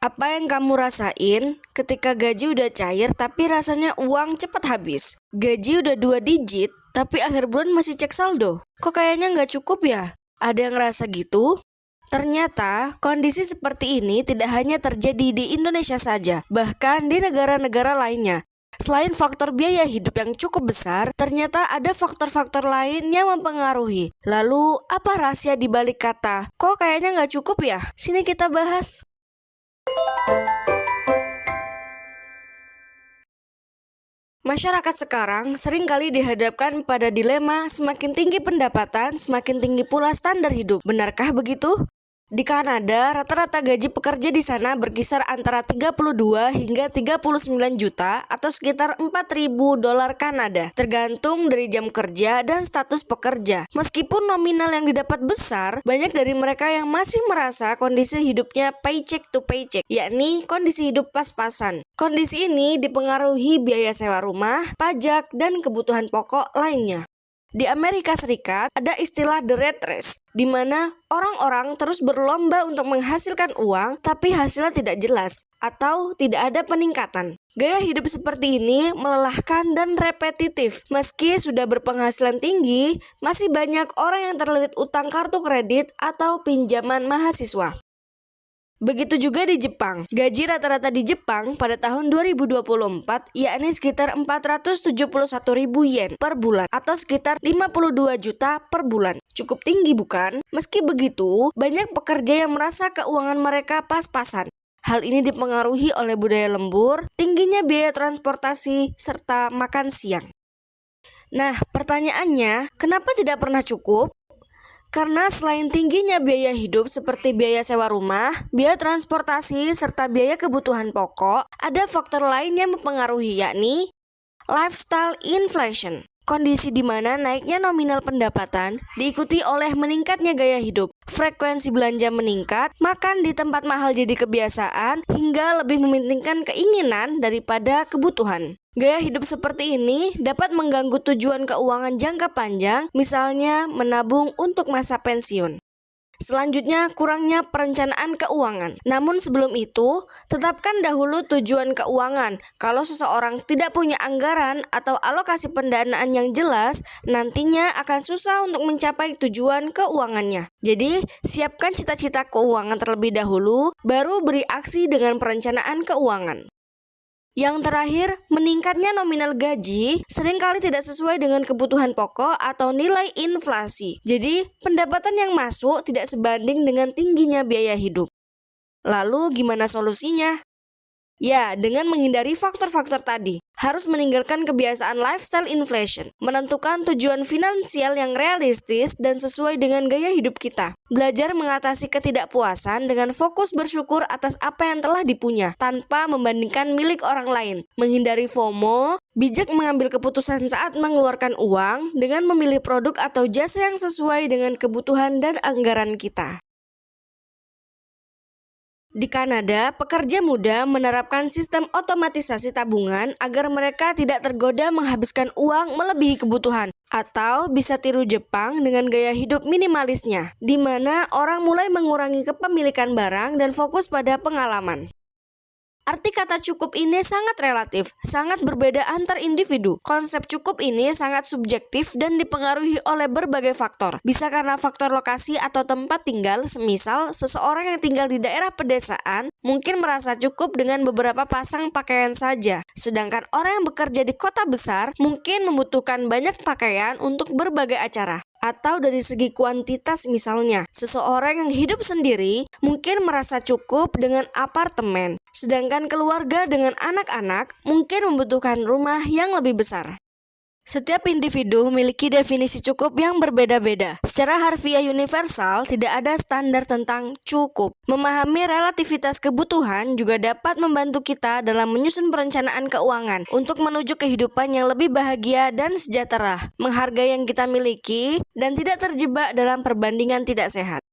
Apa yang kamu rasain ketika gaji udah cair tapi rasanya uang cepat habis? Gaji udah 2 digit tapi akhir bulan masih cek saldo. Kok kayaknya nggak cukup ya? Ada yang ngerasa gitu? Ternyata kondisi seperti ini tidak hanya terjadi di Indonesia saja, bahkan di negara-negara lainnya. Selain faktor biaya hidup yang cukup besar, ternyata ada faktor-faktor lain yang mempengaruhi. Lalu, apa rahasia di balik kata, kok kayaknya nggak cukup ya? Sini kita bahas. Masyarakat sekarang seringkali dihadapkan pada dilema semakin tinggi pendapatan, semakin tinggi pula standar hidup. Benarkah begitu? Di Kanada, rata-rata gaji pekerja di sana berkisar antara 32 hingga 39 juta atau sekitar 4.000 dolar Kanada, tergantung dari jam kerja dan status pekerja. Meskipun nominal yang didapat besar, banyak dari mereka yang masih merasa kondisi hidupnya paycheck to paycheck, yakni kondisi hidup pas-pasan. Kondisi ini dipengaruhi biaya sewa rumah, pajak, dan kebutuhan pokok lainnya. Di Amerika Serikat ada istilah the rat race, di mana orang-orang terus berlomba untuk menghasilkan uang tapi hasilnya tidak jelas atau tidak ada peningkatan. Gaya hidup seperti ini melelahkan dan repetitif. Meski sudah berpenghasilan tinggi, masih banyak orang yang terlilit utang kartu kredit atau pinjaman mahasiswa. Begitu juga di Jepang. Gaji rata-rata di Jepang pada tahun 2024 yakni sekitar 471.000 yen per bulan atau sekitar 52 juta per bulan. Cukup tinggi bukan? Meski begitu, banyak pekerja yang merasa keuangan mereka pas-pasan. Hal ini dipengaruhi oleh budaya lembur, tingginya biaya transportasi, serta makan siang. Nah, pertanyaannya, kenapa tidak pernah cukup? Karena selain tingginya biaya hidup seperti biaya sewa rumah, biaya transportasi, serta biaya kebutuhan pokok, ada faktor lain yang mempengaruhi yakni lifestyle inflation. Kondisi di mana naiknya nominal pendapatan diikuti oleh meningkatnya gaya hidup. Frekuensi belanja meningkat, makan di tempat mahal jadi kebiasaan, hingga lebih mementingkan keinginan daripada kebutuhan. Gaya hidup seperti ini dapat mengganggu tujuan keuangan jangka panjang, misalnya menabung untuk masa pensiun. Selanjutnya, kurangnya perencanaan keuangan. Namun sebelum itu, tetapkan dahulu tujuan keuangan. Kalau seseorang tidak punya anggaran atau alokasi pendanaan yang jelas, nantinya akan susah untuk mencapai tujuan keuangannya. Jadi, siapkan cita-cita keuangan terlebih dahulu, baru beri aksi dengan perencanaan keuangan. Yang terakhir, meningkatnya nominal gaji seringkali tidak sesuai dengan kebutuhan pokok atau nilai inflasi. Jadi, pendapatan yang masuk tidak sebanding dengan tingginya biaya hidup. Lalu, gimana solusinya? Ya, dengan menghindari faktor-faktor tadi, harus meninggalkan kebiasaan lifestyle inflation, menentukan tujuan finansial yang realistis dan sesuai dengan gaya hidup kita. Belajar mengatasi ketidakpuasan dengan fokus bersyukur atas apa yang telah dipunya, tanpa membandingkan milik orang lain. Menghindari FOMO, bijak mengambil keputusan saat mengeluarkan uang dengan memilih produk atau jasa yang sesuai dengan kebutuhan dan anggaran kita. Di Kanada, pekerja muda menerapkan sistem otomatisasi tabungan agar mereka tidak tergoda menghabiskan uang melebihi kebutuhan. Atau bisa tiru Jepang dengan gaya hidup minimalisnya, di mana orang mulai mengurangi kepemilikan barang dan fokus pada pengalaman. Arti kata cukup ini sangat relatif, sangat berbeda antar individu. Konsep cukup ini sangat subjektif dan dipengaruhi oleh berbagai faktor. Bisa karena faktor lokasi atau tempat tinggal, semisal seseorang yang tinggal di daerah pedesaan mungkin merasa cukup dengan beberapa pasang pakaian saja. Sedangkan orang yang bekerja di kota besar mungkin membutuhkan banyak pakaian untuk berbagai acara. Atau dari segi kuantitas misalnya, seseorang yang hidup sendiri mungkin merasa cukup dengan apartemen, sedangkan keluarga dengan anak-anak mungkin membutuhkan rumah yang lebih besar. Setiap individu memiliki definisi cukup yang berbeda-beda. Secara harfiah universal, tidak ada standar tentang cukup. Memahami relativitas kebutuhan juga dapat membantu kita dalam menyusun perencanaan keuangan untuk menuju kehidupan yang lebih bahagia dan sejahtera, menghargai yang kita miliki, dan tidak terjebak dalam perbandingan tidak sehat.